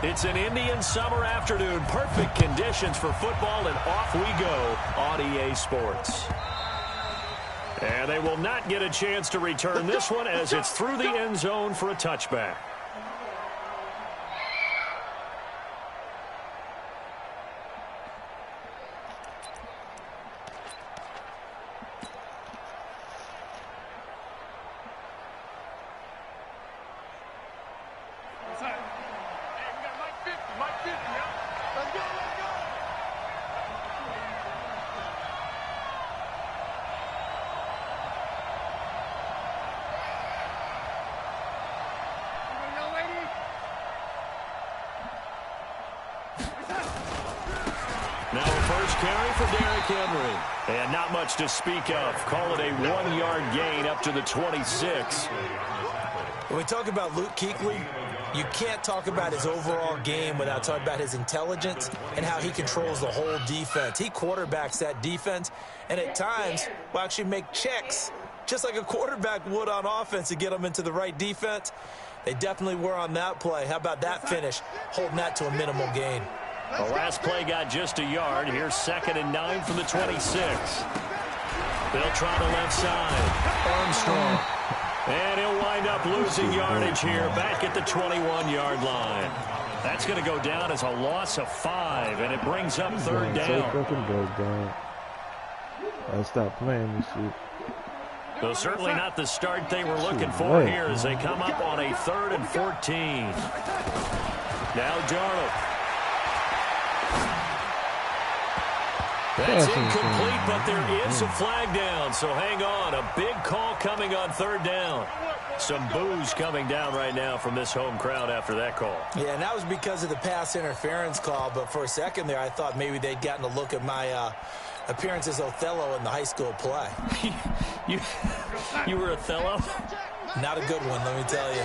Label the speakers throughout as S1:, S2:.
S1: It's an Indian summer afternoon. Perfect conditions for football, and off we go on EA Sports. And they will not get a chance to return this one as it's through the end zone for a touchback. Now a first carry for Derrick Henry. And not much to speak of. Call it a 1-yard gain up to the 26.
S2: When we talk about Luke Kuechly, you can't talk about his overall game without talking about his intelligence and how he controls the whole defense. He quarterbacks that defense, and at times will actually make checks, just like a quarterback would on offense to get them into the right defense. They definitely were on that play. How about that finish, holding that to a minimal gain?
S1: The last play got just a yard. Here's 2nd and 9 from the 26. They'll try the left side. Armstrong. And he'll wind up losing yardage here back at the 21-yard line. That's going to go down as a loss of 5, and it brings up 3rd down.
S3: I stopped playing this shit.
S1: Well, certainly not the start they were looking for here as they come up on a 3rd and 14. Now Darnold. That's incomplete, but there is a flag down, so hang on. A big call coming on 3rd down. Some boos coming down right now from this home crowd after that call.
S2: Yeah, and that was because of the pass interference call, but for a second there I thought maybe they'd gotten a look at my appearance as Othello in the high school play.
S1: You were Othello?
S2: Not a good one, let me tell you.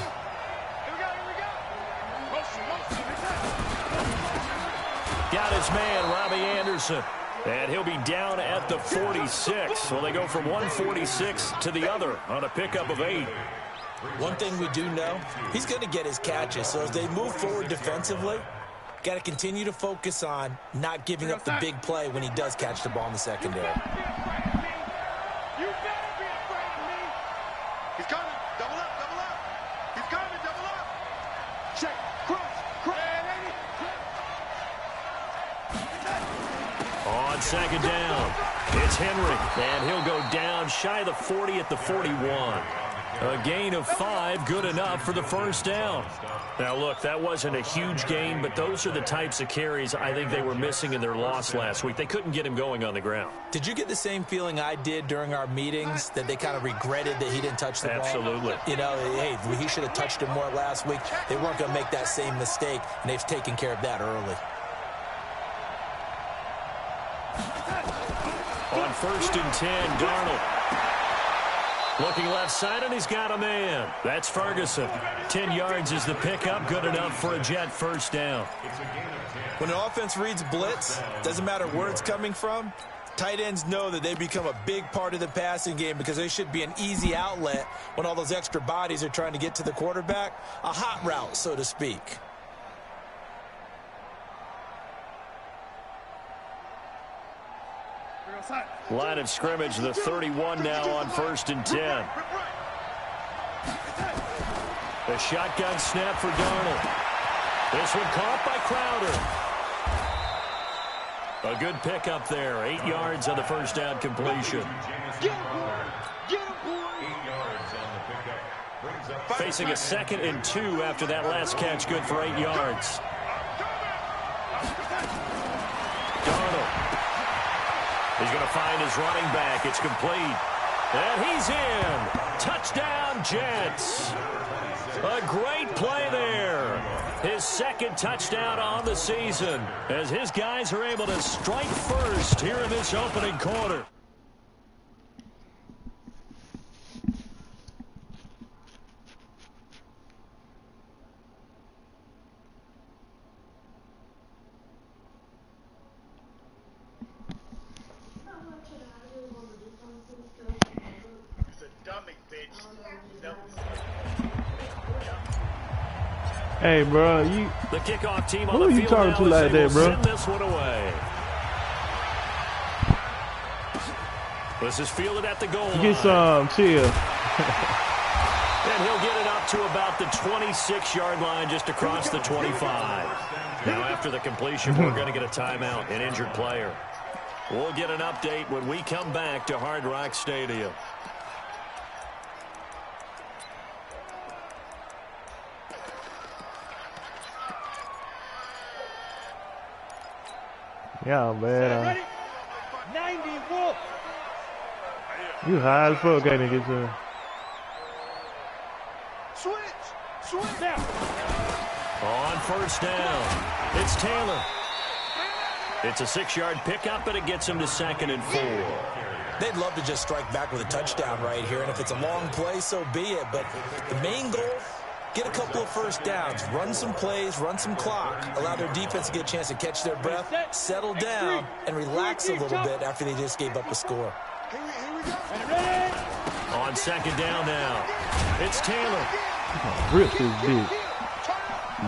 S1: Got his man, Robbie Anderson. And he'll be down at the 46. So they go from 146 to the other on a pickup of 8.
S2: One thing we do know, he's going to get his catches. So as they move forward defensively, got to continue to focus on not giving up the big play when he does catch the ball in the secondary.
S4: You better be afraid of me. He's coming. Double up, double up. He's coming, double up. Check. Cross.
S1: On 2nd down, it's Henry, and he'll go down shy of the 40 at the 41. A gain of 5, good enough for the 1st down. Now, look, that wasn't a huge gain, but those are the types of carries I think they were missing in their loss last week. They couldn't get him going on the ground.
S2: Did you get the same feeling I did during our meetings, that they kind of regretted that he didn't touch the ball?
S1: Absolutely.
S2: You know, hey, he should have touched it more last week. They weren't going to make that same mistake, and they've taken care of that early.
S1: On 1st and 10, Darnold. Looking left side, and he's got a man. That's Ferguson. 10 yards is the pickup, good enough for a Jet 1st down.
S2: When an offense reads blitz, doesn't matter where it's coming from, tight ends know that they become a big part of the passing game because they should be an easy outlet when all those extra bodies are trying to get to the quarterback. A hot route, so to speak.
S1: Line of scrimmage, the 31 now on 1st and 10. A shotgun snap for Darnold. This one caught by Crowder. A good pickup there. 8 yards on the 1st down completion. Facing a 2nd and 2 after that last catch, good for 8 yards. Darnold. He's going to find his running back. It's complete. And he's in. Touchdown, Jets. A great play there. His 2nd touchdown on the season as his guys are able to strike first here in this opening quarter.
S3: Hey, bro,
S1: The kickoff team on
S3: who
S1: the
S3: are you
S1: field
S3: talking
S1: now
S3: to
S1: as
S3: like
S1: they
S3: that,
S1: will
S3: bro?
S1: send this one away. This is fielded at the goal line.
S3: Get some chill.
S1: And he'll get it up to about the 26-yard line, just across the 25. Now, after the completion, we're going to get a timeout, an injured player. We'll get an update when we come back to Hard Rock Stadium.
S3: Yeah, man.
S4: 90 Wolf.
S3: You high as fuck, ain't it? Get to
S4: Switch now.
S1: On first down, it's Taylor. It's a 6-yard pickup, and it gets him to 2nd and 4.
S2: They'd love to just strike back with a touchdown right here, and if it's a long play, so be it. But the main goal, get a couple of first downs, run some plays, run some clock, allow their defense to get a chance to catch their breath, settle down, and relax a little bit after they just gave up a score.
S1: On 2nd down now, it's Taylor.
S3: rip this dude.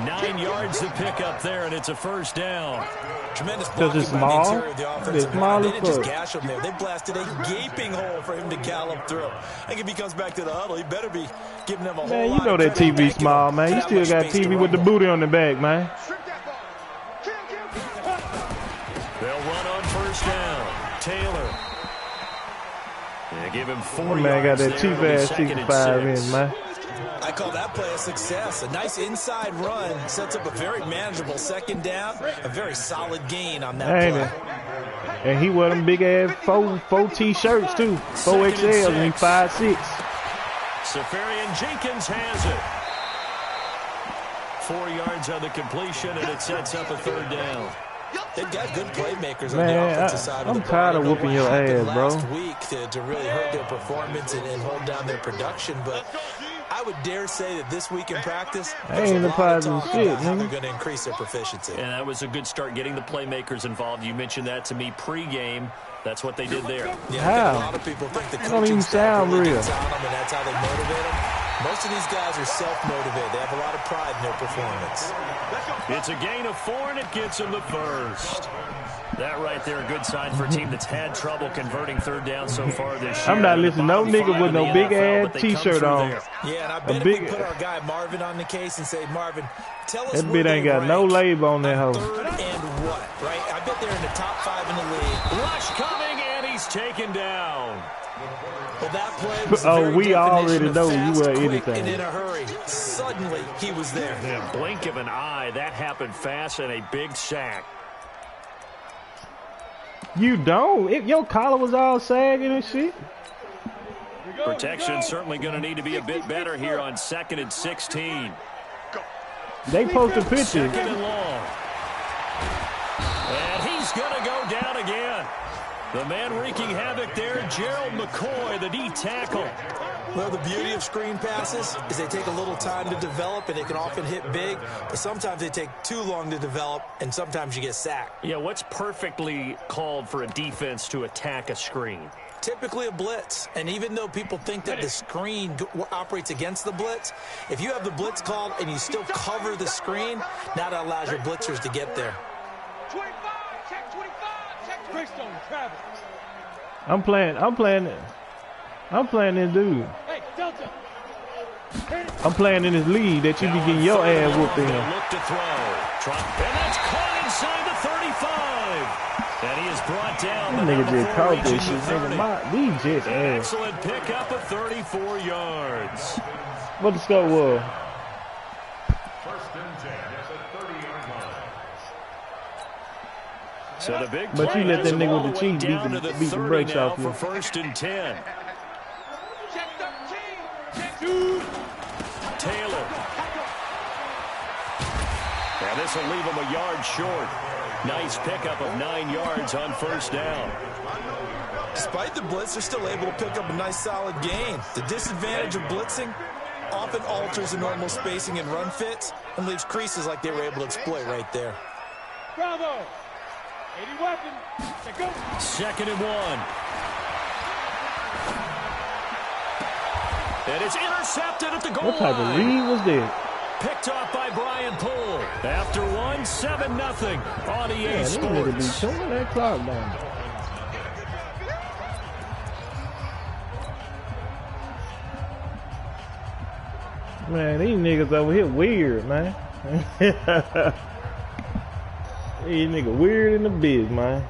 S1: 9 yards to pick up there, and it's a first down.
S2: Tremendous blocking
S3: it's
S2: by the
S3: small.
S2: interior of the offensive
S3: It's
S2: line.
S3: small
S2: They
S3: as
S2: didn't just
S3: fuck.
S2: gash him there. They blasted a gaping hole for him to gallop through. I think if he comes back to the huddle, he better be giving them a whole
S3: Man,
S2: lot
S3: you know
S2: of
S3: that
S2: credit,
S3: TV
S2: thanking
S3: small,
S2: them
S3: man.
S2: for
S3: You
S2: that
S3: still
S2: much
S3: got
S2: space to
S3: TV with the
S2: rumble.
S3: booty on the back, man.
S1: They'll run on first down. Taylor. They give him 4
S3: That man got
S1: yards
S3: that
S1: there.
S3: cheap
S1: It'll be
S3: ass
S1: 2nd and
S3: 65
S1: 6.
S3: in, man.
S2: I call that play a success. A nice inside run sets up a very manageable 2nd down. A very solid gain on that
S3: Ain't
S2: play.
S3: it? And he wore them big ass 4 T-shirts too. 4 XL and he 5'6".
S1: Safarian Jenkins has it. 4 yards on the completion, and it sets up a 3rd down.
S2: They've got good playmakers on
S3: Man,
S2: the offensive side of the
S3: I'm tired
S2: ball.
S3: of whooping your ass, bro.
S2: Last week to really hurt their performance and hold down their production, but I would dare say that this week in practice, there's
S3: ain't
S2: a lot of
S3: surprising
S2: talk
S3: shit,
S2: about how
S3: nigga.
S2: they're going to increase their proficiency.
S1: And that was a good start, getting the playmakers involved. You mentioned that to me pregame. That's what they did there.
S2: Yeah,
S3: How?
S2: a lot of people think the
S3: That don't even
S2: coaching staff
S3: sound
S2: really
S3: real.
S2: gets on them, and that's how they motivate them. Most of these guys are self-motivated. They have a lot of pride in their performance.
S1: It's a gain of 4, and it gets him the first. That right there, a good sign for a team that's had trouble converting 3rd down so far this year.
S3: I'm not listening to no
S1: Bottom
S3: nigga
S1: five
S3: with
S1: in
S3: no
S1: the
S3: big
S1: NFL,
S3: ass
S1: but they come
S3: T-shirt
S1: through
S3: on.
S1: there.
S2: Yeah, and I bet if
S3: big-
S2: we put our guy Marvin on the case and say, Marvin, tell us
S3: That
S2: where
S3: bit
S2: they
S3: ain't got no
S2: rank
S3: label on that hoe.
S2: 3rd and what, right? I bet they're in the top 5 in the league.
S1: Rush coming, and he's taken down.
S2: Well, that play was the
S3: Oh,
S2: very
S3: we
S2: definition
S3: already
S2: of
S3: know you
S2: fast,
S3: were
S2: quick,
S3: anything.
S2: and in a hurry. Suddenly, he was there.
S1: In a blink of an eye, that happened fast, and a big sack.
S3: You don't? If your collar was all sagging and shit.
S1: Protection certainly going to need to be a bit better here on 2nd and 16.
S3: They posted pictures.
S1: 2nd and long. And he's going to go down again. The man wreaking havoc there, Gerald McCoy, the D tackle.
S2: Well, the beauty of screen passes is they take a little time to develop, and they can often hit big, but sometimes they take too long to develop, and sometimes you get sacked.
S1: Yeah, what's perfectly called for a defense to attack a screen?
S2: Typically a blitz, and even though people think that the screen operates against the blitz, if you have the blitz called and you still cover the screen, now that allows your blitzers to get there.
S4: 25, check 25, check Greystone, Travis.
S3: I'm playing this dude.
S4: Hey, Delta.
S3: I'm playing in this league that you be getting your ass whooped in.
S1: They'll look to throw. And that's caught inside the 35. And he is brought down.
S3: That
S1: but
S3: nigga
S1: now
S3: just
S1: before
S3: caught
S1: reaching
S3: this
S1: the
S3: shit.
S1: 30.
S3: Nigga, these just
S1: An
S3: ass.
S1: excellent pickup of 34 yards.
S3: What the score was?
S1: So the big
S3: But
S1: play
S3: you let
S1: has
S3: that
S1: him
S3: nigga
S1: all
S3: with the
S1: way
S3: cheese
S1: down
S3: beat
S1: to
S3: the
S1: 30
S3: brakes
S1: now
S3: off you.
S1: for 1st and 10.
S4: Check 13, check 2.
S1: Taylor. And this will leave him a yard short. Nice pickup of 9 yards on 1st down.
S2: Despite the blitz, they're still able to pick up a nice solid gain. The disadvantage of blitzing often alters the normal spacing and run fits and leaves creases like they were able to exploit right there.
S4: Bravo. 80 weapon. Check go.
S1: 2nd and 1. And it's intercepted at the goal
S3: What type of
S1: line.
S3: read was that?
S1: Picked off by Brian Poole. After one, 7-0 on EA Sports.
S3: They need to be showing that clock down. Man, these niggas over here weird, man. These niggas weird in the biz, man.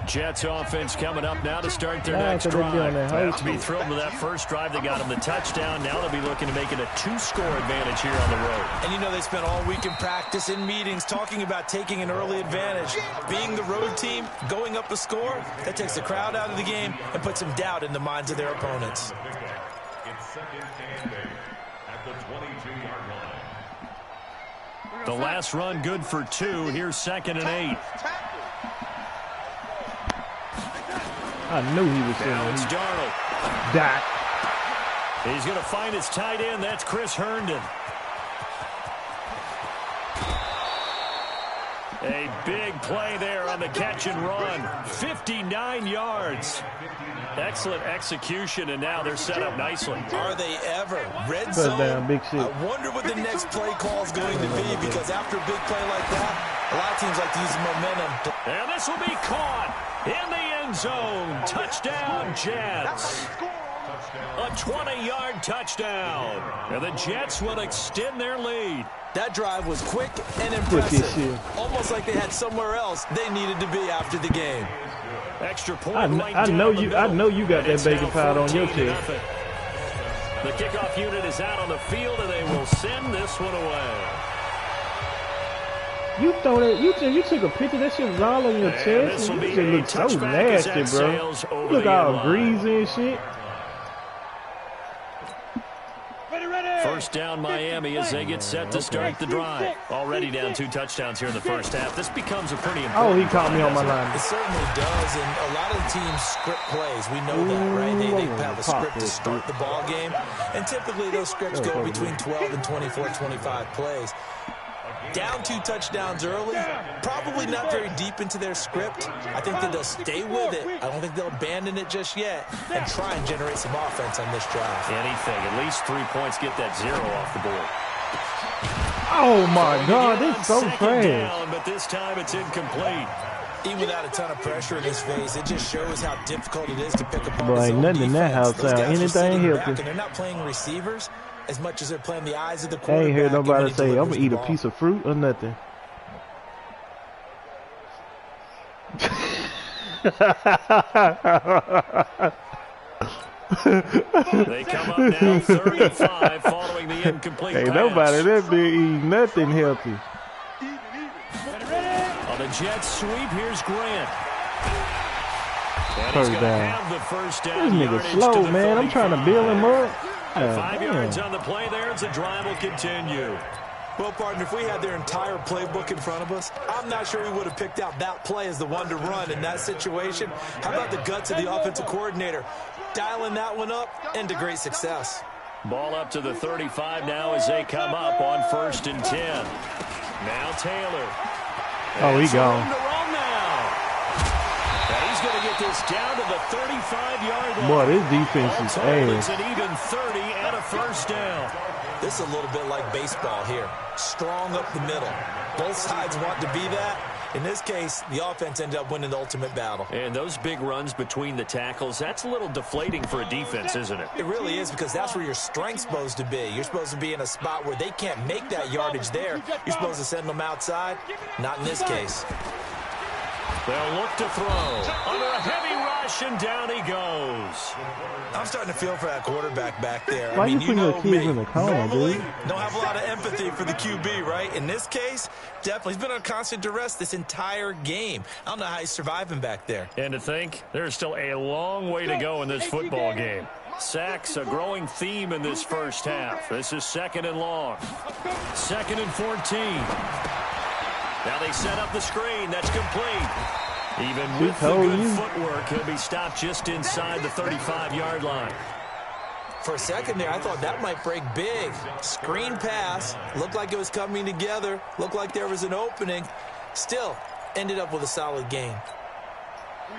S1: Jets offense coming up now to start their next drive. They have to be thrilled with that first drive. They got them the touchdown. Now they'll be looking to make it a 2-score advantage here on the road.
S2: And you know they spent all week in practice, in meetings, talking about taking an early advantage. Being the road team, going up a score, that takes the crowd out of the game and puts some doubt in the minds of their opponents.
S5: It's second and 8 at the 22-yard line.
S1: The last run good for 2. Here's 2nd and 8.
S3: I knew he was
S1: Now
S3: saying
S1: it's
S3: that.
S1: Darnold.
S3: Dot.
S1: He's going to find his tight end. That's Chris Herndon. A big play there on the catch and run. 59 yards. Excellent execution, and now they're set up nicely.
S2: Are they ever? Red
S3: Put
S2: zone?
S3: down, big shit.
S2: I wonder what the next play call is going to be, because after a big play like that, a lot of teams like to use the momentum.
S1: And this will be caught in the end zone. Touchdown, Jets. A 20-yard touchdown. And the Jets will extend their lead.
S2: That drive was quick and impressive. Almost like they had somewhere else they needed to be after the game.
S1: Extra point.
S3: I know you got that bacon powder on your chest.
S1: The kickoff unit is out on the field, and they will send this one away.
S3: You throw that. You took a picture. That shit was all on your chest. And you just look so nasty, bro. Look all greasy and shit.
S1: First down Miami as they get set to start the drive. Already down 2 touchdowns here in the first half. This becomes a pretty important.
S3: Oh, he caught me on my line.
S2: It certainly does, and a lot of the teams script plays. We know that, right? They have a script to start the ball game, and typically those scripts go between 12 and 24, 25 plays. Down 2 touchdowns early, probably not very deep into their script. I think that they'll stay with it. I don't think they'll abandon it just yet and try and generate some offense on this drive.
S1: Anything, at least 3 points, get that 0 off the board.
S3: Oh my God, this is so trash.
S1: Down, but this time it's incomplete.
S2: Even without a ton of pressure in his face, it just shows how difficult it is to pick up on
S3: Boy,
S2: his
S3: ain't
S2: own
S3: nothing in that house
S2: defense. Those
S3: now.
S2: guys are
S3: Anything
S2: sitting back,
S3: healthy.
S2: and they're not playing receivers as much as they're playing the eyes of the
S3: I
S2: quarterback.
S3: ain't heard nobody
S2: when he
S3: say, I'm
S2: delivers
S3: going to eat
S2: the
S3: a
S2: ball.
S3: piece of fruit or nothing.
S1: They come up now 35 following the incomplete
S3: Ain't
S1: pass.
S3: nobody that big eat nothing healthy.
S1: On the Jets sweep, here's Grant. And
S3: First
S1: he's going to
S3: down.
S1: have the first down.
S3: This
S1: yardage
S3: nigga
S1: to
S3: slow,
S1: the
S3: man. I'm trying to
S1: 35.
S3: build him up.
S1: 5 yards
S3: Damn.
S1: on the play there as the drive will continue.
S2: Well, partner, if we had their entire playbook in front of us, I'm not sure we would have picked out that play as the one to run in that situation. How about the guts of the offensive coordinator? Dialing that one up into great success.
S1: Ball up to the 35 now as they come up on 1st and 10. Now Taylor.
S3: Oh, he
S1: And some
S3: gone.
S1: room to run now. And he's going to get this down to the 35-yard line.
S3: Boy, this defense is
S1: All told,
S3: ass.
S1: it's an even 30 and a first down.
S2: This is a little bit like baseball here. Strong up the middle. Both sides want to be that. In this case, the offense ended up winning the ultimate battle.
S1: And those big runs between the tackles, that's a little deflating for a defense, isn't it?
S2: It really is, because that's where your strength's supposed to be. You're supposed to be in a spot where they can't make that yardage there. You're supposed to send them outside. Not in this case.
S1: They'll look to throw. Under a heavy rush, and down he goes.
S2: I'm starting to feel for that quarterback back there.
S3: Why
S2: I mean,
S3: you putting your
S2: know
S3: kids
S2: me.
S3: in the corner,
S2: Normally,
S3: dude?
S2: don't have a lot of empathy for the QB, right? In this case, definitely. He's been on constant duress this entire game. I don't know how he's surviving back there.
S1: And to think, there's still a long way to go in this football game. Sacks, a growing theme in this first half. This is 2nd and long. 2nd and 14. Now they set up the screen. That's complete. Even with the good footwork, he'll be stopped just inside the 35-yard line.
S2: For a second there, I thought that might break big. Screen pass. Looked like it was coming together. Looked like there was an opening. Still, ended up with a solid game.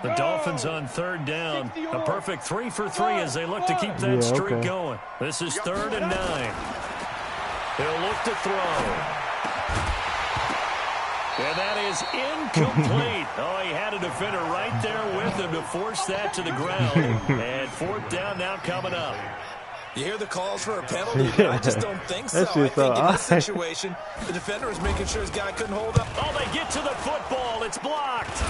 S1: The Dolphins on 3rd down. A perfect 3 for 3 as they look to keep that streak going. This is 3rd and 9. He'll look to throw. And that is incomplete. Oh, he had a defender right there with him to force that to the ground. And fourth down now coming up.
S2: You hear the calls for a penalty, but I just don't think so. I think in this situation, the defender was making sure his guy couldn't hold up.
S1: Oh, they get to the football. It's blocked.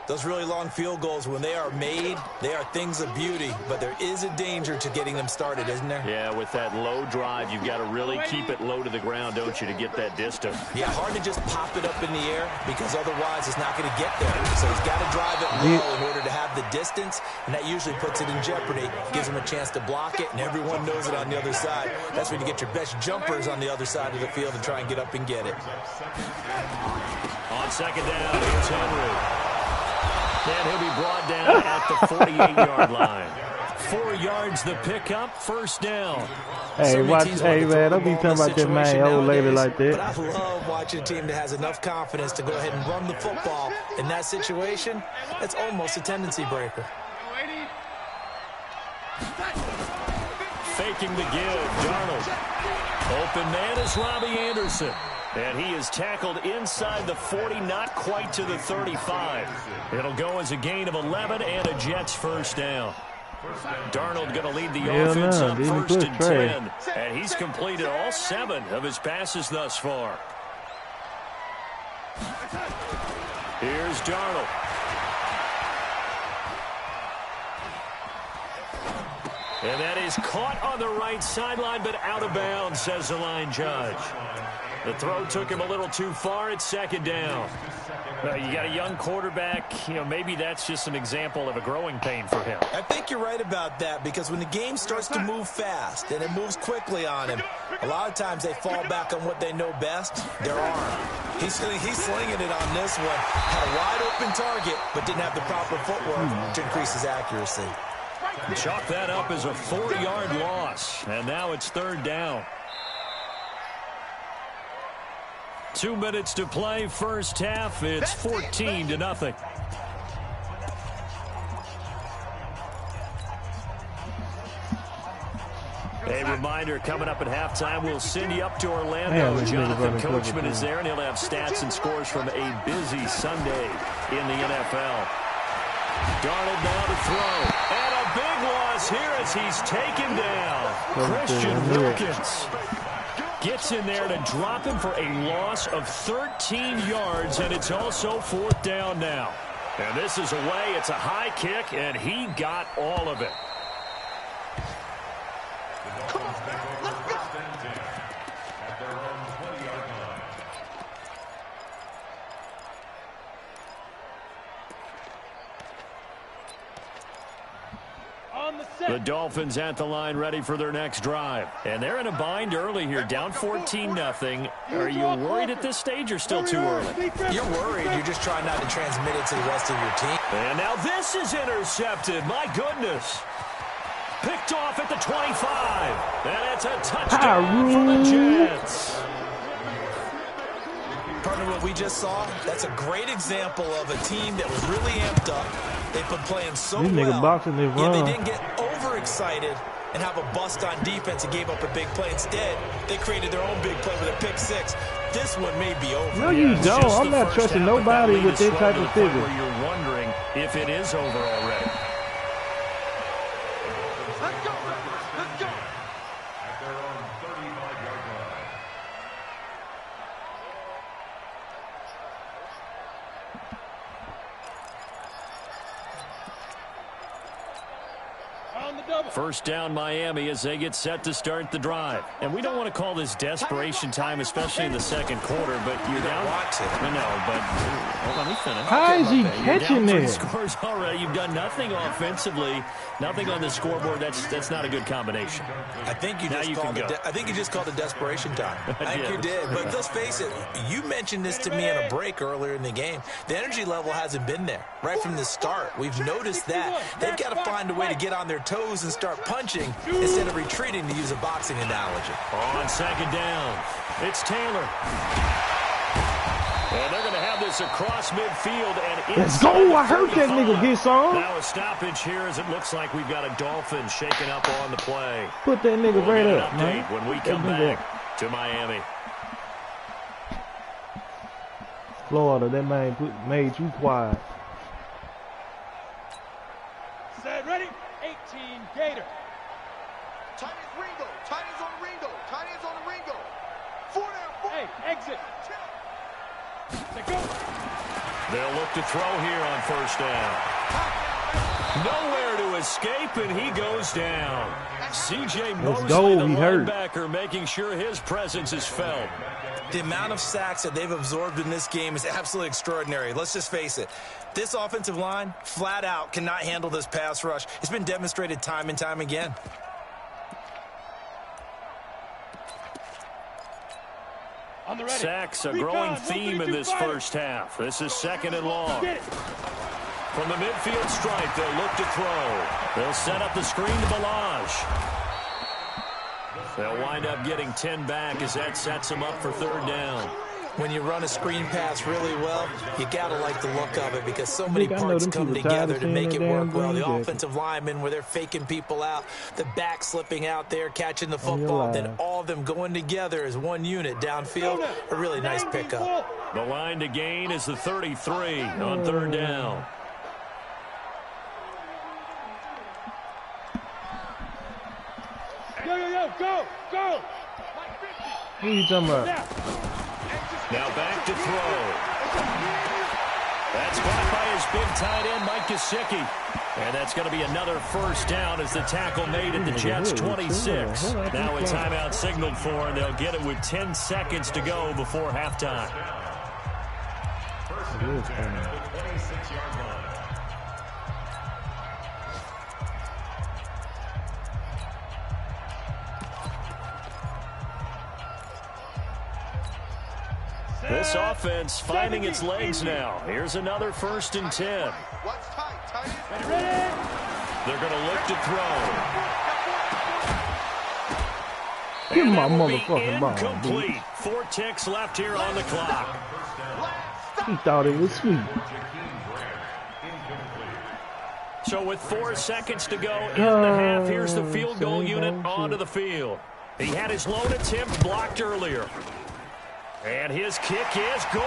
S2: Those really long field goals, when they are made, they are things of beauty, but there is a danger to getting them started, isn't there?
S1: Yeah, with that low drive, you've got to really keep it low to the ground, don't you, to get that distance.
S2: Yeah, hard to just pop it up in the air because otherwise it's not going to get there. So he's got to drive it low in order to have the distance, and that usually puts it in jeopardy, gives him a chance to block it, and everyone knows it on the other side. That's when you get your best jumpers on the other side of the field and try and get up and get it.
S1: On second down, here's Henry. And he'll be brought down at the 48-yard line. 4 yards the pickup, first down.
S3: Hey, hey, man, don't be talking about that man old lady like that.
S2: But I love watching a team that has enough confidence to go ahead and run the football. In that situation, that's almost a tendency breaker.
S1: Faking the give, Darnold. Open man is Robbie Anderson. And he is tackled inside the 40, not quite to the 35. It'll go as a gain of 11 and a Jets first down. Darnold going to lead the offense up first and 10. And he's completed all 7 of his passes thus far. Here's Darnold. And that is caught on the right sideline, but out of bounds, says the line judge. The throw took him a little too far. It's second down. You got a young quarterback. Maybe that's just an example of a growing pain for him.
S2: I think you're right about that because when the game starts to move fast and it moves quickly on him, a lot of times they fall back on what they know best, their arm. He's slinging it on this one. Had a wide open target, but didn't have the proper footwork to increase his accuracy.
S1: Chalk that up as a 4-yard loss. And now it's third down. 2 minutes to play, first half. It's 14-0. A reminder, coming up at halftime, we'll send you up to Orlando. Jonathan Coachman is there, and he'll have stats and scores from a busy Sunday in the NFL. Darnold now to throw. And a big loss here as he's taken down. Christian Wilkins gets in there to drop him for a loss of 13 yards, and it's also fourth down now. And this is away. It's a high kick, and he got all of it. The Dolphins at the line ready for their next drive. And they're in a bind early here, down 14-0. Are you worried at this stage or still too early?
S2: You're worried. You're just trying not to transmit it to the rest of your team.
S1: And now this is intercepted. My goodness. Picked off at the 25. And it's a touchdown for the Jets.
S2: Partner, what we just saw, that's a great example of a team that was really amped up. They've been playing so well. Yeah, they didn't get overexcited and have a bust on defense and gave up a big play. Instead, they created their own big play with a pick six. This one may be over.
S3: No, you don't. I'm not trusting nobody with this type of physics.
S1: Where you're wondering if it is over already.
S4: Let's go. Let's go.
S5: At their own 35-yard line.
S1: First down Miami as they get set to start the drive. And we don't want to call this desperation time, especially in the second quarter, but you're down. I know, but let me finish.
S3: How is he catching this?
S1: Scores already. You've done nothing offensively, nothing on the scoreboard. That's not a good combination.
S2: I think you just called it desperation time. I think you did. But let's face it, you mentioned this to me in a break earlier in the game. The energy level hasn't been there right from the start. We've noticed that. They've got to find a way to get on their toes and start punching instead of retreating, to use a boxing analogy.
S1: On second down, it's Taylor. And they're going to have this across midfield. And
S3: let's go. I heard that nigga get some.
S1: Now a stoppage here as it looks like we've got a Dolphin shaking up on the play.
S3: Put that nigga right up, man.
S1: When we come back to Miami.
S3: Florida, that man made you quiet.
S4: Set, ready? 18, Gator. Tight ends Ringo. Tight ends on the Ringo. Tight ends on the Ringo. 4 down, 4. Hey, exit. Go.
S1: They'll look to throw here on first down. Nowhere to escape, and he goes down. C.J. Mosley, the linebacker, making sure his presence is felt.
S2: The amount of sacks that they've absorbed in this game is absolutely extraordinary. Let's just face it. This offensive line, flat out, cannot handle this pass rush. It's been demonstrated time and time again.
S4: On the ready.
S1: Sacks, a growing theme in this first half. This is 2nd and long. From the midfield stripe, they'll look to throw. They'll set up the screen to Balaj. They'll wind up getting 10 back as that sets them up for 3rd down.
S2: When you run a screen pass really well, you got to like the look of it because so many parts come together to make it work well. The offensive linemen, where they're faking people out, the back slipping out there, catching the football, then all of them going together as one unit downfield. A really nice pickup.
S1: The line to gain is the 33 on 3rd down.
S4: Go.
S3: Who are you talking about?
S1: Now back to throw. That's caught by his big tight end, Mike Gesicki. And that's going to be another 1st down as the tackle made at the Jets' 26. Now a timeout signaled for, and they'll get it with 10 seconds to go before halftime.
S5: First and 10 at the 26-yard line.
S1: This offense finding its legs now. Here's another 1st and 10. They're going to look to throw.
S3: Give
S1: And
S3: my
S1: that will be
S3: motherfucking ball,
S1: incomplete. 4 ticks left here on the clock.
S3: He thought it was sweet.
S1: So with 4 seconds to go in the half, here's the field goal unit onto the field. He had his lone attempt blocked earlier. And his kick is good.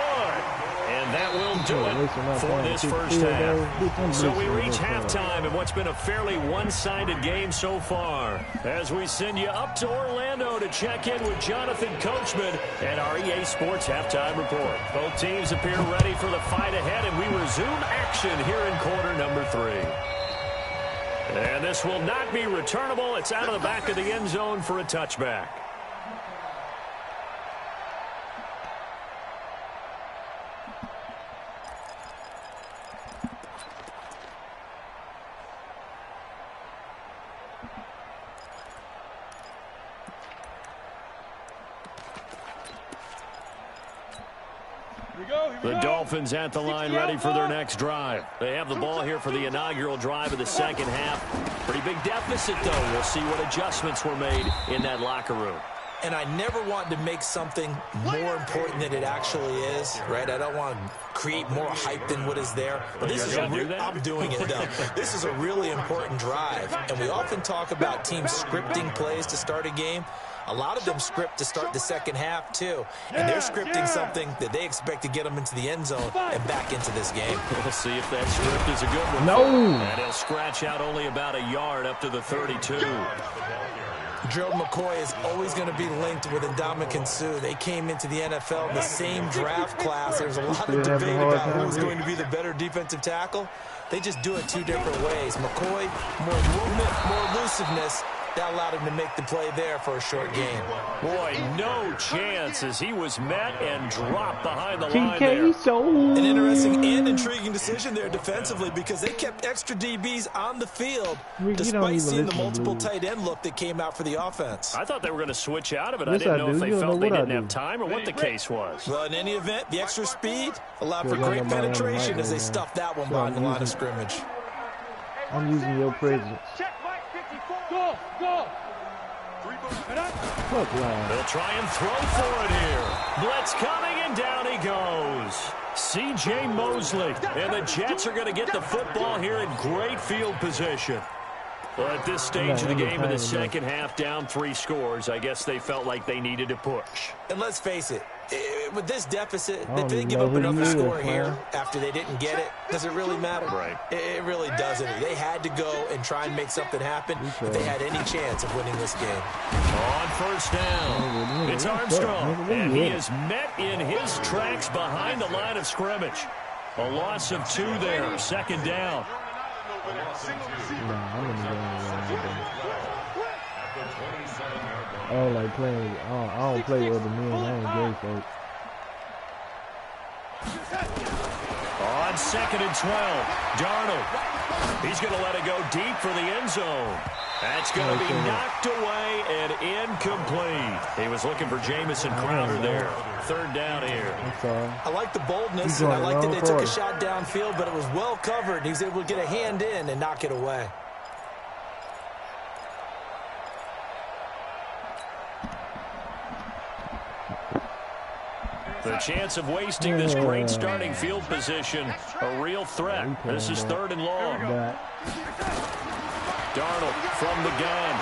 S1: And that will do it for this first half. So we reach halftime in what's been a fairly one-sided game so far. As we send you up to Orlando to check in with Jonathan Coachman and our EA Sports Halftime Report. Both teams appear ready for the fight ahead, and we resume action here in quarter number 3. And this will not be returnable. It's out of the back of the end zone for a touchback. The Dolphins at the line ready for their next drive. They have the ball here for the inaugural drive of the second half. Pretty big deficit, though. We'll see what adjustments were made in that locker room.
S2: And I never want to make something more important than it actually is, right? I don't want to create more hype than what is there. But this is I'm doing it, though. This is a really important drive. And we often talk about teams scripting plays to start a game. A lot of them script to start the second half, too. And they're scripting something that they expect to get them into the end zone and back into this game.
S1: We'll see if that script is a good one.
S3: No.
S1: And he'll scratch out only about a yard up to the 32.
S2: Gerald McCoy is always going to be linked with Ndamukong Suh. They came into the NFL in the same draft class. There's a lot of debate about who's going to be the better defensive tackle. They just do it 2 different ways. McCoy, more movement, more elusiveness. That allowed him to make the play there for a short gain.
S1: Boy, no chance as he was met and dropped behind the line there.
S2: An interesting and intriguing decision there defensively because they kept extra DBs on the field despite seeing the multiple tight end look that came out for the offense.
S1: I thought they were going to switch out of it. I didn't know if they felt they didn't have time or what the case was.
S2: Well, in any event, the extra speed allowed for great penetration as they stuffed that one behind the line of scrimmage.
S3: I'm using your presence.
S4: Go.
S1: They'll try and throw for it here. Blitz coming, and down he goes. C.J. Mosley. And the Jets are going to get the football here in great field position. Well, at this stage of the game in the second half, down 3 scores, I guess they felt like they needed to push.
S2: And let's face it, with this deficit, if they give up enough to score here after they didn't get it, does it really matter?
S1: Right.
S2: It really doesn't. They had to go and try and make something happen if they had any chance of winning this game.
S1: On first down, it's Armstrong, and he is met in his tracks behind the line of scrimmage. A loss of 2 there, second down.
S3: I don't like playing. I don't play with other men. I ain't gay, folks.
S1: On second and 12, Darnold. He's going to let it go deep for the end zone. That's going to be knocked away and incomplete. He was looking for Jamison Crowder there. Third down here.
S2: I like the boldness, and I like that they took a shot downfield, but it was well covered. He was able to get a hand in and knock it away.
S1: The chance of wasting this great starting field position, a real threat. This is third and long. Darnold from the gun.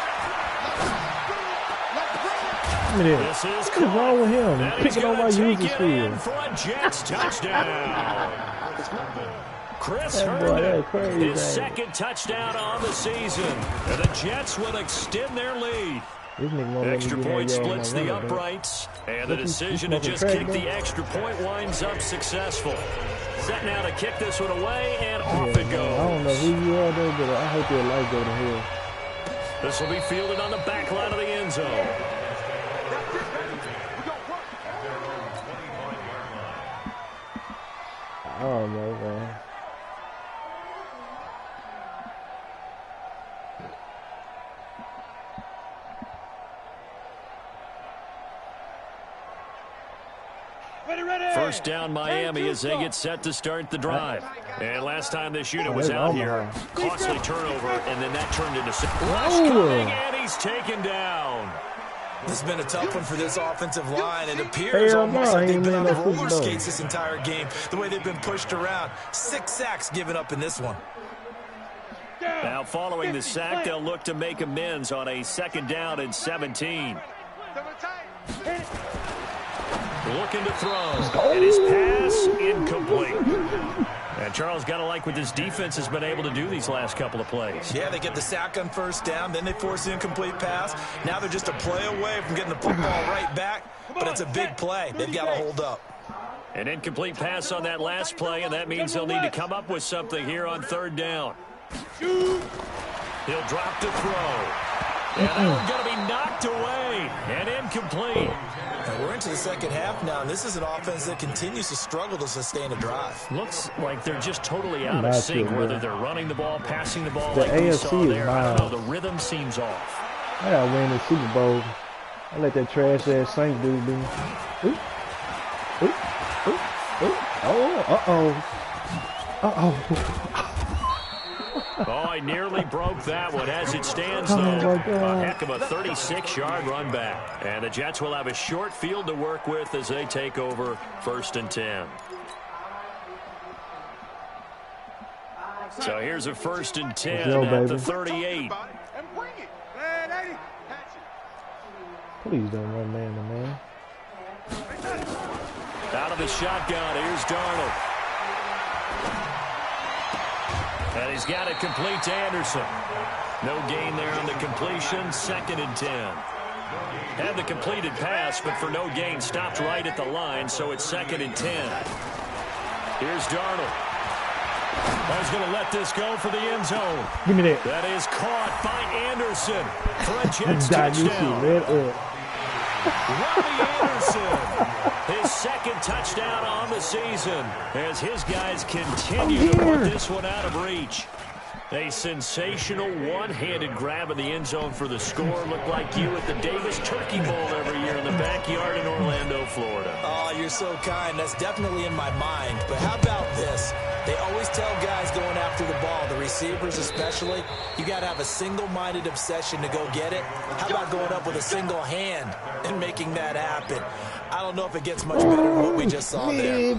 S1: This is
S3: what's wrong with him? Picking on my user field.
S1: For a Jets touchdown. Chris Herndon, his second touchdown on the season. And the Jets will extend their lead. Extra point splits the uprights, and the decision to just kick the extra point winds up successful. Set now to kick this one away, and off it goes.
S3: I don't know who you are, though, but I hope your life go to hell.
S1: This will be fielded on the back line of the end zone.
S3: I don't know, man.
S1: First down Miami as they get set to start the drive. And last time this unit was out here, costly turnover, and then that turned into rush coming, and he's taken down.
S2: This has been a tough one for this offensive line. It appears almost like they've been on roller skates this entire game, the way they've been pushed around. 6 sacks given up in this one.
S1: Now following the sack, they'll look to make amends on a second down and 17. Looking to throw, and his pass incomplete. And Charles, got to like what this defense has been able to do these last couple of plays.
S2: Yeah, they get the sack on first down, then they force the incomplete pass. Now they're just a play away from getting the football right back, but it's a big play. They've got to hold up.
S1: An incomplete pass on that last play, and that means they'll need to come up with something here on third down. He'll drop to throw. And that one's going to be knocked away and incomplete.
S2: And we're into the second half now, and this is an offense that continues to struggle to sustain a drive.
S1: Looks like they're just totally out of sync, whether they're running the ball, passing the ball,
S3: the
S1: like we saw
S3: AFC
S1: there. I don't know, the rhythm seems off.
S3: I gotta win the Super Bowl. I let that trash-ass Saints dude be. Ooh. Ooh. Ooh. Ooh. Oh, uh-oh.
S1: Oh, he nearly broke that one. As it stands, though, a heck of a 36-yard run back. And the Jets will have a short field to work with as they take over first and 10. So here's a first and 10 at the 38.
S3: Please don't run man to man.
S1: Out of the shotgun, here's Darnold. And he's got it complete to Anderson. No gain there on the completion. Second and 10. Had the completed pass, but for no gain, stopped right at the line, so it's second and 10. Here's Darnold. I was going to let this go for the end zone.
S3: Give me that.
S1: That is caught by Anderson for a Jets touchdown. Robbie Anderson, his second touchdown on the season as his guys continue to put this one out of reach. A sensational one-handed grab in the end zone for the score. Looked like you at the Davis Turkey Bowl every year in the backyard in Orlando, Florida.
S2: Oh, you're so kind. That's definitely in my mind. But how about this? They always tell guys going after the ball, the receivers especially, you got to have a single-minded obsession to go get it. How about going up with a single hand and making that happen? I don't know if it gets much better than what we just saw there.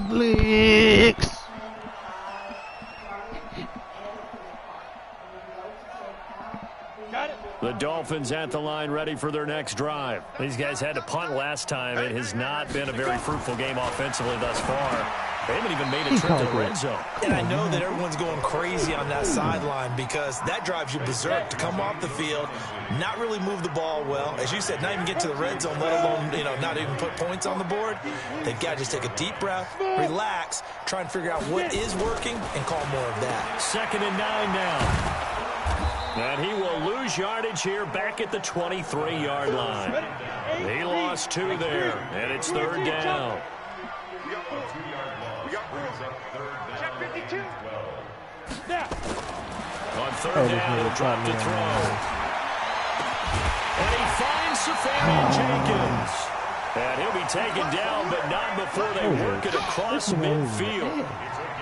S1: The Dolphins at the line ready for their next drive. These guys had to punt last time. It has not been a very fruitful game offensively thus far. They haven't even made a trip to the red zone.
S2: And I know that everyone's going crazy on that sideline because that drives you berserk to come off the field, not really move the ball well. As you said, not even get to the red zone, let alone, not even put points on the board. They've got to just take a deep breath, relax, try and figure out what is working, and call more of that.
S1: 2nd and 9 now. And he will lose yardage here back at the 23-yard line. He lost 2 there, and it's 3rd down. On 3rd down, he'll drop to throw. And he finds Safarian Jenkins. And he'll be taken down, but not before they work it across midfield.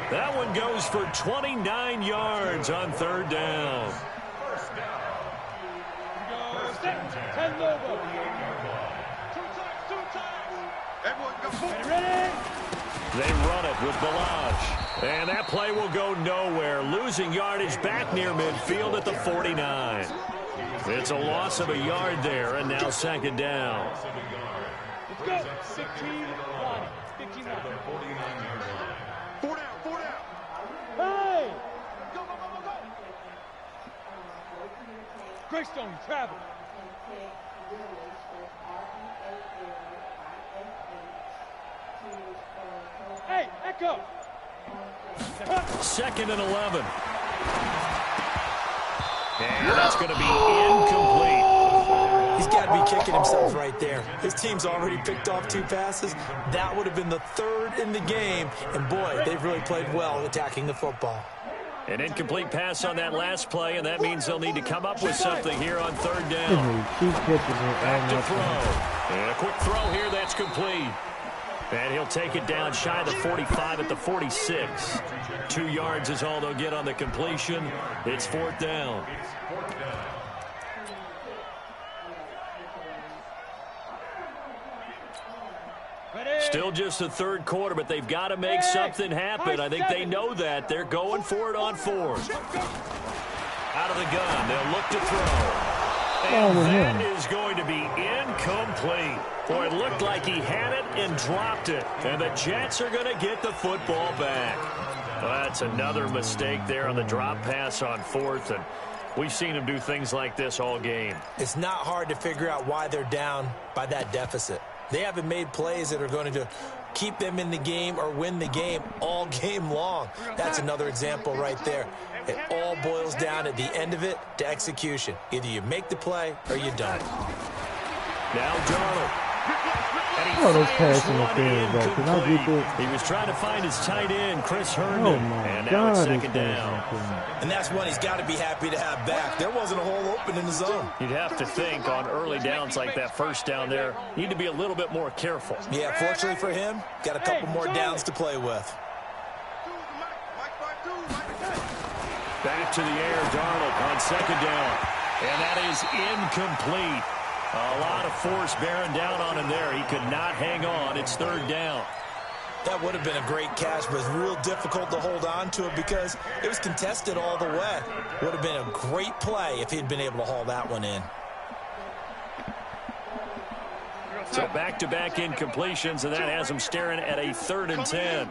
S1: That one goes for 29 yards on 3rd down.
S4: 10 Lobo. 2 times. Everyone go. Ready?
S1: They run it with Balaj. And that play will go nowhere. Losing yardage back near midfield at the 49. It's a loss of a yard there, and now 2nd down.
S4: Let's go. 15 line. 15 line. 4 down. 4 down. Hey! Go, go, go, go, go. Greystone, travel. Hey, echo.
S1: 2nd and 11. And that's going to be incomplete.
S2: He's got to be kicking himself right there. His team's already picked off 2 passes. That would have been the 3rd in the game. And, boy, they've really played well attacking the football.
S1: An incomplete pass on that last play, and that means they'll need to come up with something here on 3rd down. Back to throw. And a quick throw here that's complete. And he'll take it down shy of the 45 at the 46. 2 yards is all they'll get on the completion. It's 4th down. Still just the 3rd quarter, but they've got to make something happen. I think they know that. They're going for it on 4th. Out of the gun. They'll look to throw. And that is going to be incomplete. Boy, it looked like he had it and dropped it. And the Jets are going to get the football back. Well, that's another mistake there on the drop pass on 4th. And we've seen him do things like this all game.
S2: It's not hard to figure out why they're down by that deficit. They haven't made plays that are going to keep them in the game or win the game all game long. That's another example right there. It all boils down at the end of it to execution. Either you make the play or you don't.
S1: Now Darnold.
S3: Oh, those pass interference, bro. Can I get that?
S1: He was trying to find his tight end, Chris Herndon. And now it's 2nd down.
S2: And that's one he's got to be happy to have back. There wasn't a hole open in the zone.
S1: You'd have to think on early downs like that 1st down there, you need to be a little bit more careful.
S2: Yeah, fortunately for him, got a couple more downs to play with.
S1: Back to the air, Darnold on 2nd down. And that is incomplete. A lot of force bearing down on him there. He could not hang on. It's 3rd down.
S2: That would have been a great catch, but it's real difficult to hold on to it because it was contested all the way. Would have been a great play if he'd been able to haul that one in.
S1: So back-to-back incompletions, and that has him staring at a 3rd and 10.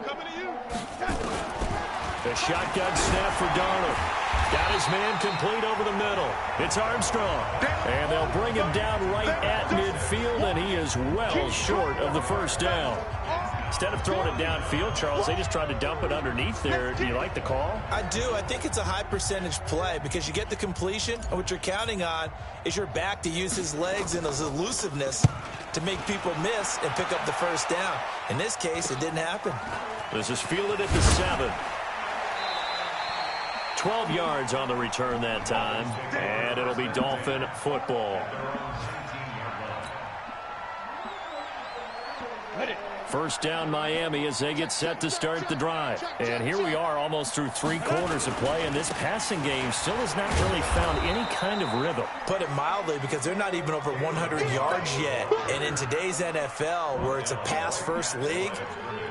S1: The shotgun snap for Darnold. Got his man complete over the middle. It's Armstrong. And they'll bring him down right at midfield, and he is well short of the 1st down. Instead of throwing it downfield, Charles, they just tried to dump it underneath there. Do you like the call?
S2: I do. I think it's a high percentage play because you get the completion, and what you're counting on is your back to use his legs and his elusiveness to make people miss and pick up the 1st down. In this case, it didn't happen.
S1: This is fielded at the 7. 12 yards on the return that time, and it'll be Dolphin football.
S4: Ready.
S1: First down Miami as they get set to start the drive. And here we are almost through 3 quarters of play, and this passing game still has not really found any kind of rhythm.
S2: Put it mildly, because they're not even over 100 yards yet. And in today's NFL, where it's a pass-first league,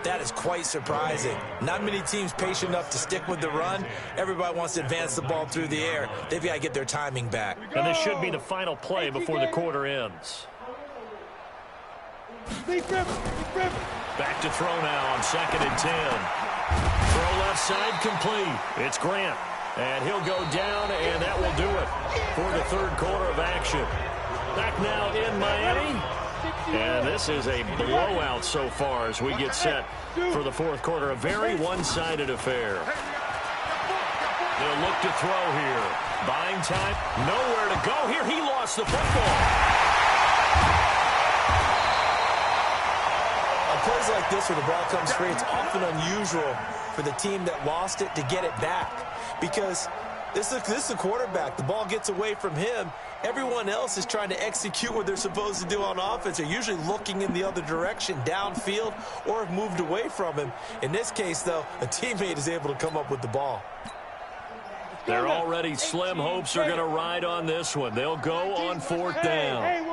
S2: that is quite surprising. Not many teams patient enough to stick with the run. Everybody wants to advance the ball through the air. They've got to get their timing back.
S1: And this should be the final play before the quarter ends. Back to throw now on 2nd and 10. Throw left side complete. It's Grant. And he'll go down, and that will do it for the 3rd quarter of action. Back now in Miami. And this is a blowout so far as we get set for the 4th quarter. A very one-sided affair. They'll look to throw here. Buying time. Nowhere to go here. He lost the football.
S2: Plays like this where the ball comes free, it's often unusual for the team that lost it to get it back, because this is a quarterback. The ball gets away from him. Everyone else is trying to execute what they're supposed to do on offense. They're usually looking in the other direction, downfield, or have moved away from him. In this case, though, a teammate is able to come up with the ball.
S1: Their already slim hopes are going to ride on this one. They'll go on 4th down.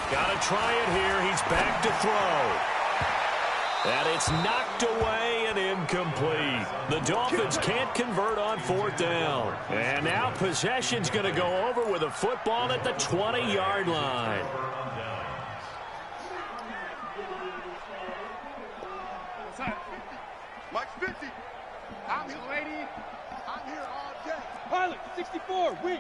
S1: Got to try it here. He's back to throw. And it's knocked away and incomplete. The Dolphins can't convert on 4th down. And now possession's going to go over with a football at the 20-yard line.
S4: Mike Spencer, I'm here, lady. I'm here all day. Pilot, 64, weak.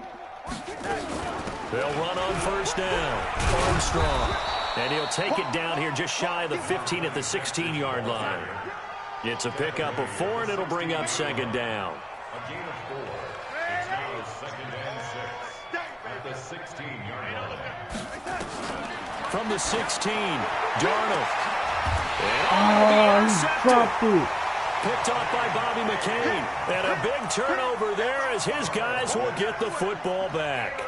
S1: They'll run on 1st down. Armstrong. And he'll take it down here just shy of the 15 at the 16-yard line. It's a pickup of 4, and it'll bring up 2nd down.
S5: A gain of 4. It's now 2nd and 6 at the 16-yard line.
S1: From the 16, Darnold.
S3: Oh, he dropped it.
S1: Picked off by Bobby McCain. And a big turnover there as his guys will get the football back.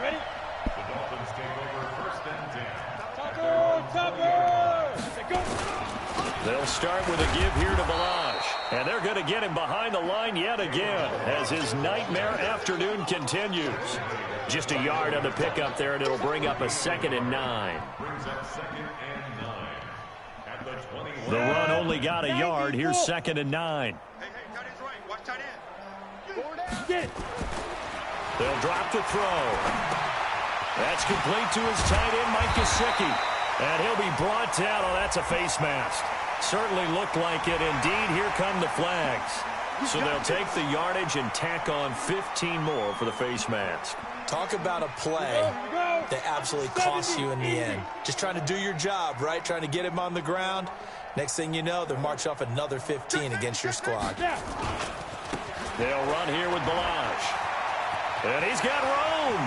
S4: Ready?
S5: The Dolphins take over 1st and 10.
S4: Topper!
S1: They'll start with a give here to Balaj. And they're going to get him behind the line yet again as his nightmare afternoon continues. Just a yard on the pickup there, and it'll bring up a 2nd and 9.
S5: Brings up 2nd and 9 at the 21.
S1: The run only got a yard. Here's 2nd and 9.
S4: Hey, tight end's right. Watch tight end. Get it.
S1: They'll drop the throw. That's complete to his tight end, Mike Gesicki. And he'll be brought down. Oh, that's a face mask. Certainly looked like it. Indeed, here come the flags. So they'll take the yardage and tack on 15 more for the face mask.
S2: Talk about a play that absolutely costs you in the end. Just trying to do your job, right? Trying to get him on the ground. Next thing you know, they'll march off another 15 against your squad.
S1: They'll run here with Balaj. And he's got room.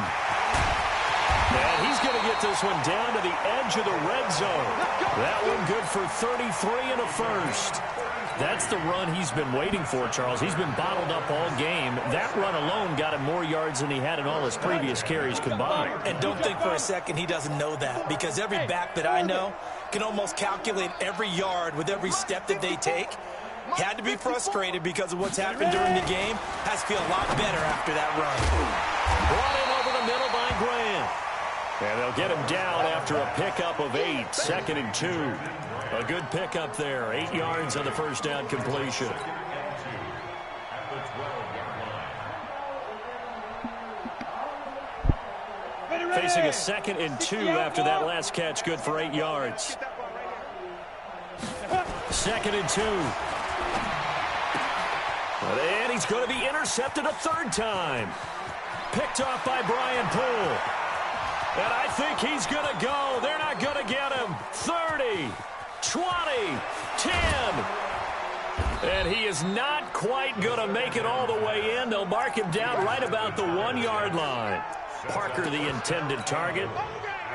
S1: And he's going to get this one down to the edge of the red zone. That one good for 33 and a first. That's the run he's been waiting for, Charles. He's been bottled up all game. That run alone got him more yards than he had in all his previous carries combined.
S2: And don't think for a second he doesn't know that, because every back that I know can almost calculate every yard with every step that they take. Had to be frustrated because of what's happened during the game. Has to feel a lot better after that run.
S1: Brought in over the middle by Grant. And they'll get him down after a pickup of 8, 2nd and 2. A good pickup there, 8 yards on the first down completion. Facing a 2nd and 2 after that last catch, good for 8 yards. 2nd and 2. And he's going to be intercepted a 3rd time. Picked off by Brian Poole. And I think he's going to go. They're not going to get him. 30, 20, 10. And he is not quite going to make it all the way in. They'll mark him down right about the 1-yard line. Parker, the intended target.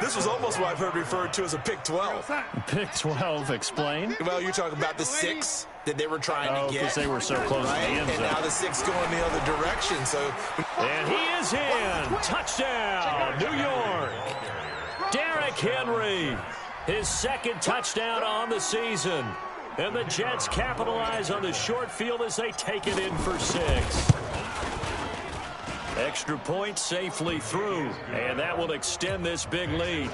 S2: This was almost what I've heard referred to as a pick 12.
S1: Pick 12, explain.
S2: Well, you're talking about the 6 that they were trying to get.
S1: Because they were so close to the end
S2: and
S1: zone.
S2: now the 6 going the other direction. So,
S1: and he is in. Touchdown, New York. Derrick Henry. His second touchdown on the season. And the Jets capitalize on the short field as they take it in for 6. Extra point safely through, and that will extend this big lead.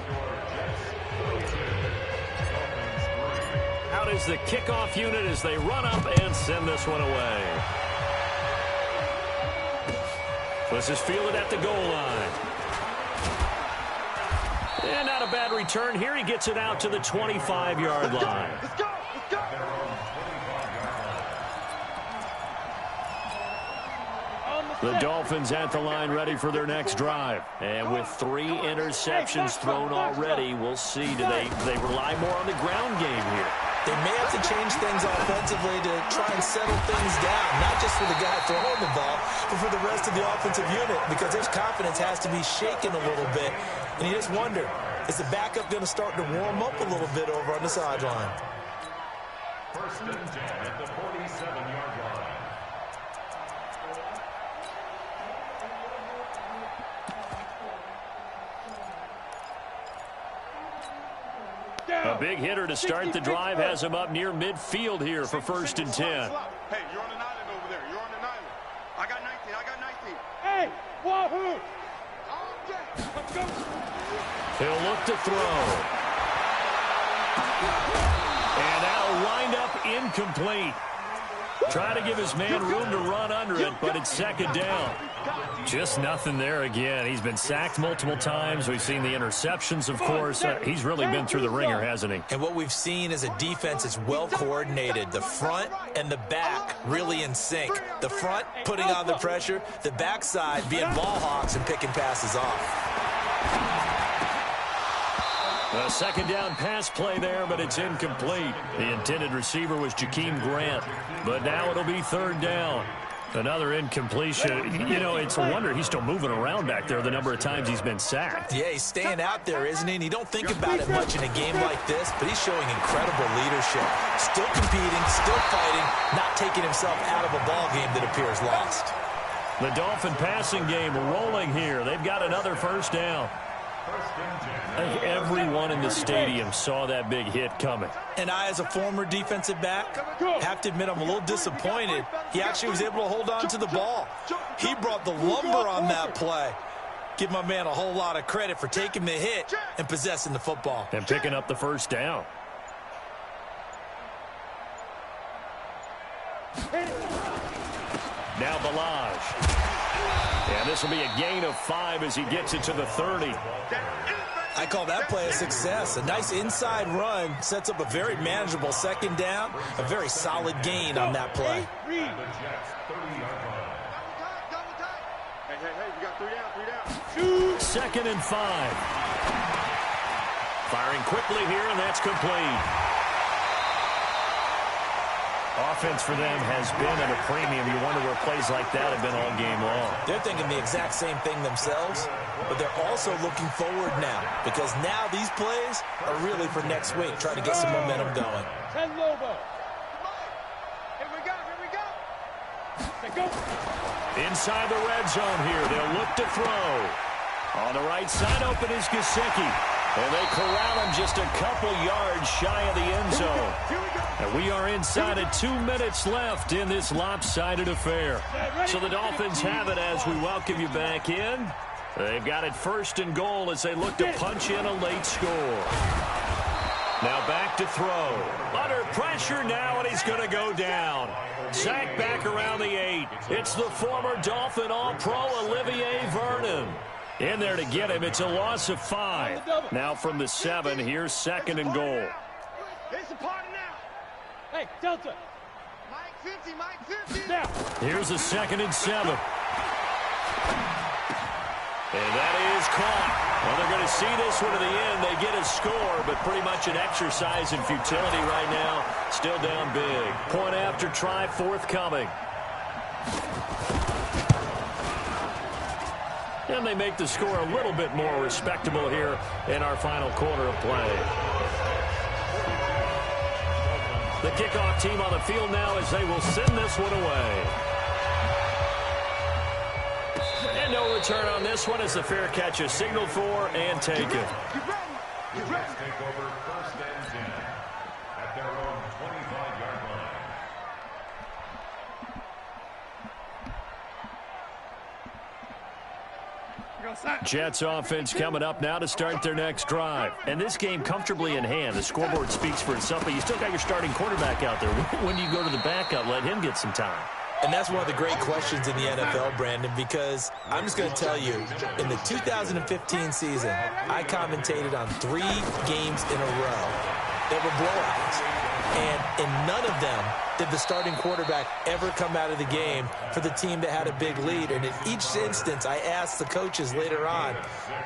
S1: Out is the kickoff unit as they run up and send this one away. This is fielded at the goal line. And not a bad return here. He gets it out to the 25-yard line.
S4: Let's go. Let's go.
S1: The Dolphins at the line ready for their next drive. And with 3 interceptions thrown already, we'll see. Do they rely more on the ground game here?
S2: They may have to change things offensively to try and settle things down, not just for the guy throwing the ball, but for the rest of the offensive unit, because his confidence has to be shaken a little bit. And you just wonder, is the backup going to start to warm up a little bit over on the sideline?
S5: 1st and 10 at the 47-yard line.
S1: A big hitter to start the drive has him up near midfield here for 1st and 10.
S4: Hey, you're on an island over there. You're on an island. I got 19. I got 19. Hey, wahoo! Let's go.
S1: He'll look to throw. And that'll wind up incomplete. Trying to give his man room to run under it, but it's 2nd down. Just nothing there again. He's been sacked multiple times. We've seen the interceptions, of course. He's really been through the ringer, hasn't he?
S2: And what we've seen is a defense that's well coordinated. The front and the back really in sync. The front putting on the pressure. The backside being ball hawks and picking passes off.
S1: A 2nd down pass play there, but it's incomplete. The intended receiver was Jakeem Grant, but now it'll be 3rd down. Another incompletion. You know, it's a wonder he's still moving around back there the number of times he's been sacked.
S2: Yeah, he's staying out there, isn't he? And you don't think about it much in a game like this, but he's showing incredible leadership. Still competing, still fighting, not taking himself out of a ball game that appears lost.
S1: The Dolphin passing game rolling here. They've got another 1st down. I think everyone in the stadium saw that big hit coming.
S2: And I, as a former defensive back, have to admit I'm a little disappointed. He actually was able to hold on to the ball. He brought the lumber on that play. Give my man a whole lot of credit for taking the hit and possessing the football.
S1: And picking up the 1st down. Now Balaj. And this will be a gain of 5 as he gets it to the 30.
S2: I call that play a success. A nice inside run sets up a very manageable 2nd down. A very solid gain on that play.
S4: Hey, you got 3 down.
S1: 2nd and 5. Firing quickly here, and that's complete. Offense for them has been at a premium. You wonder where plays like that have been all game long.
S2: They're thinking the exact same thing themselves, but they're also looking forward now, because now these plays are really for next week, trying to get some momentum going.
S4: 10 Lobo. Here we go. Here we go. Let's go.
S1: Inside the red zone here. They'll look to throw. On the right side, open is Gesicki. And they corral him just a couple yards shy of the end zone. And we are inside of 2 minutes left in this lopsided affair. So the Dolphins have it as we welcome you back in. They've got it 1st and goal as they look to punch in a late score. Now back to throw. Under pressure now, and he's going to go down. Sacked back around the 8. It's the former Dolphin All-Pro Olivier Vernon. In there to get him. It's a loss of 5. Now from the 7, here's 2nd and goal.
S4: It's a party now. Hey, Delta. Mike 50, Mike 50. Now.
S1: Here's a 2nd and 7. And that is caught. Well, they're going to see this one to the end. They get a score, but pretty much an exercise in futility right now. Still down big. Point after try forthcoming. And they make the score a little bit more respectable here in our final quarter of play. The kickoff team on the field now as they will send this one away. And no return on this one as the fair catch is signaled for and taken.
S5: Let's take over 1st and 10 at their own 25-yard line.
S1: Jets offense coming up now to start their next drive. And this game comfortably in hand. The scoreboard speaks for itself, but you still got your starting quarterback out there. When do you go to the backup? Let him get some time.
S2: And that's one of the great questions in the NFL, Brandon, because I'm just going to tell you, in the 2015 season, I commentated on 3 games in a row that were blowouts. And in none of them did the starting quarterback ever come out of the game for the team that had a big lead. And in each instance, I asked the coaches later on,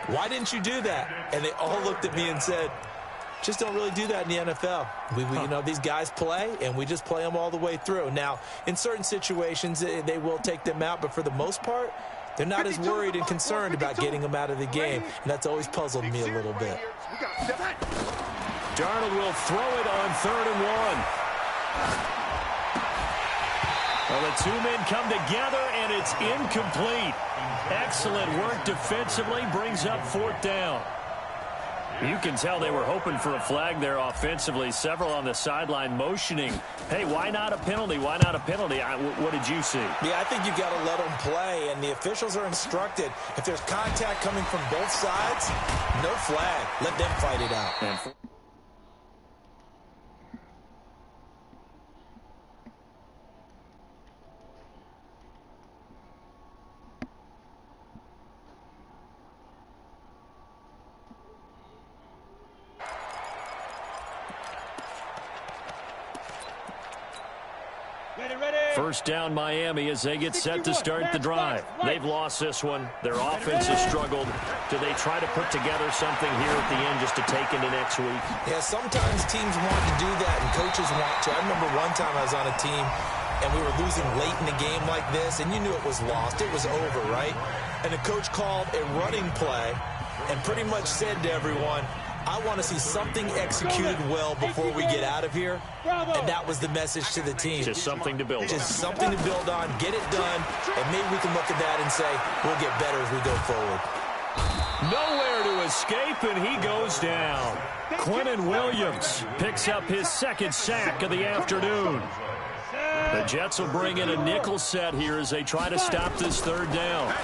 S2: why didn't you do that? And they all looked at me and said, just don't really do that in the NFL. You know, these guys play, and we just play them all the way through. Now, in certain situations, they will take them out, but for the most part, they're not as worried and concerned about getting them out of the game, and that's always puzzled me a little bit.
S1: Darnold will throw it on 3rd and 1. Well, the 2 men come together, and it's incomplete. Excellent work defensively, brings up 4th down. You can tell they were hoping for a flag there offensively. Several on the sideline motioning, hey, why not a penalty? Why not a penalty? What did you see?
S2: Yeah, I think you got to let them play, and the officials are instructed. If there's contact coming from both sides, no flag. Let them fight it out.
S1: First down Miami as they get set to start the drive. They've lost this one. Their offense has struggled. Do they try to put together something here at the end just to take into next week?
S2: Yeah, sometimes teams want to do that and coaches want to. I remember one time I was on a team and we were losing late in the game like this, and you knew it was lost. It was over, right? And the coach called a running play and pretty much said to everyone, I want to see something executed well before we get out of here. And that was the message to the team.
S1: Just something to build on.
S2: Just something to build on, get it done, and maybe we can look at that and say, we'll get better as we go forward.
S1: Nowhere to escape, and he goes down. Quentin Williams picks up his 2nd sack of the afternoon. The Jets will bring in a nickel set here as they try to stop this 3rd down.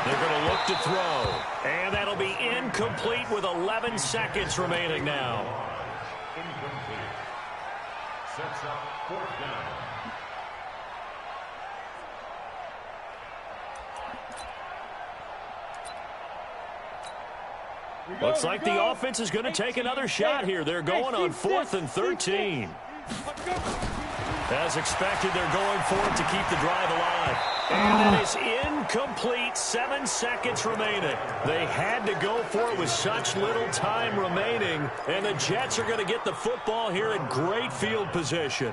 S1: They're going to look to throw, and that'll be incomplete with 11 seconds remaining now.
S5: Incomplete. Sets up 4th down.
S1: Looks like the offense is going to take another shot here. They're going on 4th and 13. As expected, they're going for it to keep the drive alive. And it is incomplete. 7 seconds remaining. They had to go for it with such little time remaining. And the Jets are going to get the football here in great field position.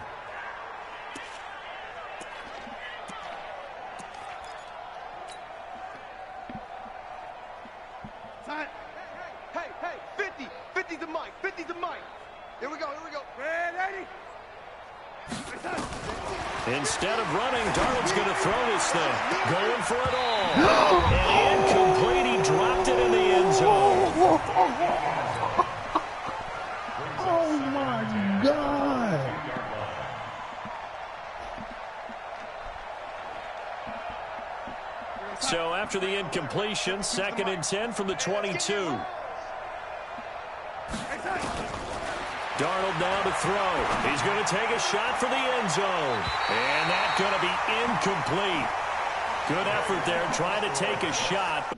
S4: Hey, 50. 50's the mic. 50's the mic. Here we go. Ready?
S1: Instead of running, Darnold's going to throw this thing. Going for it all. And incomplete. He dropped it in the end zone.
S3: Oh, my God.
S1: So after the incompletion, 2nd and 10 from the 22. Darnold now to throw. He's going to take a shot for the end zone. And that's going to be incomplete. Good effort there trying to take a shot,